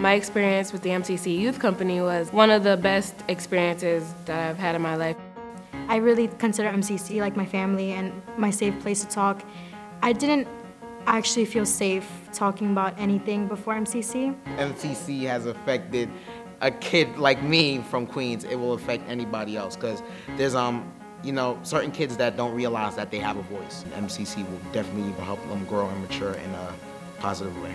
My experience with the MCC Youth Company was one of the best experiences that I've had in my life. I really consider MCC like my family and my safe place to talk. I didn't actually feel safe talking about anything before MCC. MCC has affected a kid like me from Queens. It will affect anybody else because there's certain kids that don't realize that they have a voice. MCC will definitely help them grow and mature in a positive way.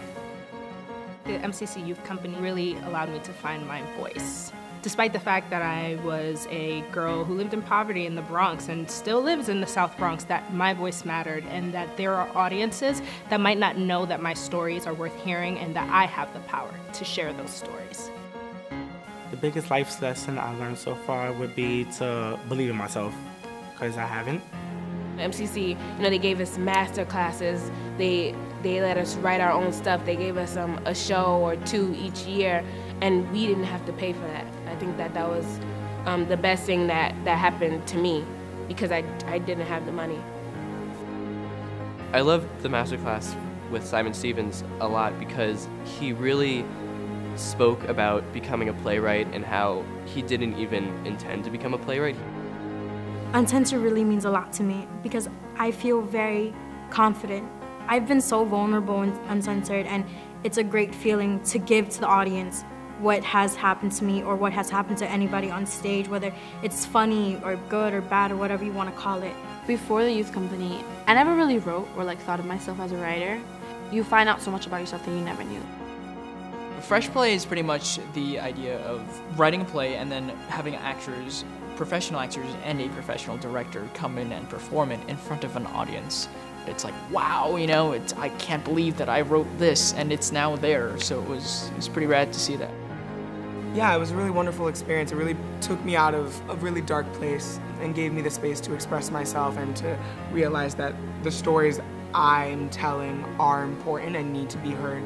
The MCC Youth Company really allowed me to find my voice. Despite the fact that I was a girl who lived in poverty in the Bronx and still lives in the South Bronx, that my voice mattered and that there are audiences that might not know that my stories are worth hearing and that I have the power to share those stories. The biggest life lesson I learned so far would be to believe in myself, because I haven't. MCC, they gave us master classes. They let us write our own stuff. They gave us a show or two each year, and we didn't have to pay for that. I think that was the best thing that happened to me because I didn't have the money. I loved the masterclass with Simon Stevens a lot because he really spoke about becoming a playwright and how he didn't even intend to become a playwright. Uncensored really means a lot to me because I feel very confident. I've been so vulnerable in Uncensored, and it's a great feeling to give to the audience what has happened to me or what has happened to anybody on stage, whether it's funny or good or bad or whatever you want to call it. Before the youth company, I never really wrote or thought of myself as a writer. You find out so much about yourself that you never knew. Fresh play is pretty much the idea of writing a play and then having actors, professional actors and a professional director come in and perform it in front of an audience. It's like, wow, I can't believe that I wrote this and it's now there. So it was pretty rad to see that. Yeah, it was a really wonderful experience. It really took me out of a really dark place and gave me the space to express myself and to realize that the stories I'm telling are important and need to be heard.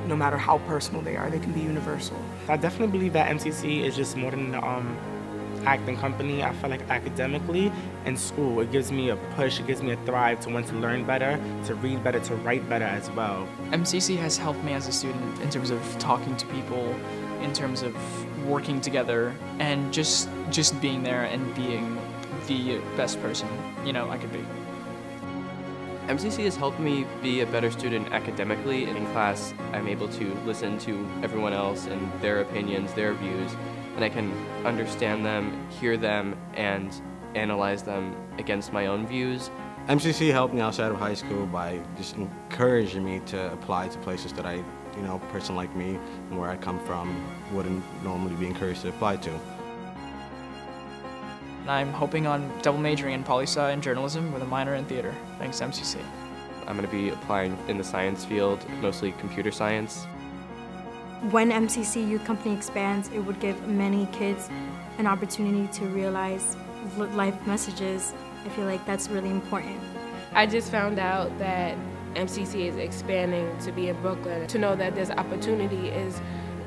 No matter how personal they are, they can be universal. I definitely believe that MCC is just more than acting company. I feel like academically in school, it gives me a push, it gives me a thrive to want to learn better, to read better, to write better as well. MCC has helped me as a student in terms of talking to people, in terms of working together, and just being there and being the best person, I could be. MCC has helped me be a better student academically. In class, I'm able to listen to everyone else and their opinions, their views, and I can understand them, hear them, and analyze them against my own views. MCC helped me outside of high school by just encouraging me to apply to places that a person like me and where I come from wouldn't normally be encouraged to apply to. I'm hoping on double majoring in poli-sci and journalism with a minor in theater, thanks to MCC. I'm going to be applying in the science field, mostly computer science. When MCC Youth Company expands, it would give many kids an opportunity to realize life messages. I feel like that's really important. I just found out that MCC is expanding to be in Brooklyn. To know that this opportunity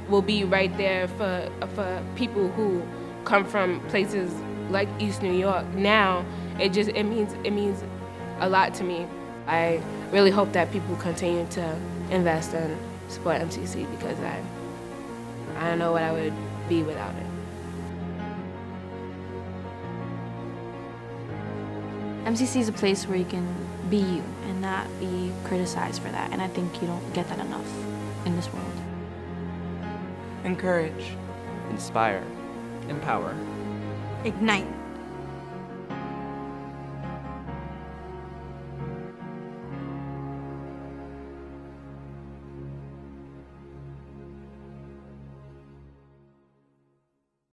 will be right there for people who come from places like East New York. Now, it means a lot to me. I really hope that people continue to invest and support MCC because I don't know what I would be without it. MCC is a place where you can be you and not be criticized for that, and I think you don't get that enough in this world. Encourage. Inspire. Empower. Ignite.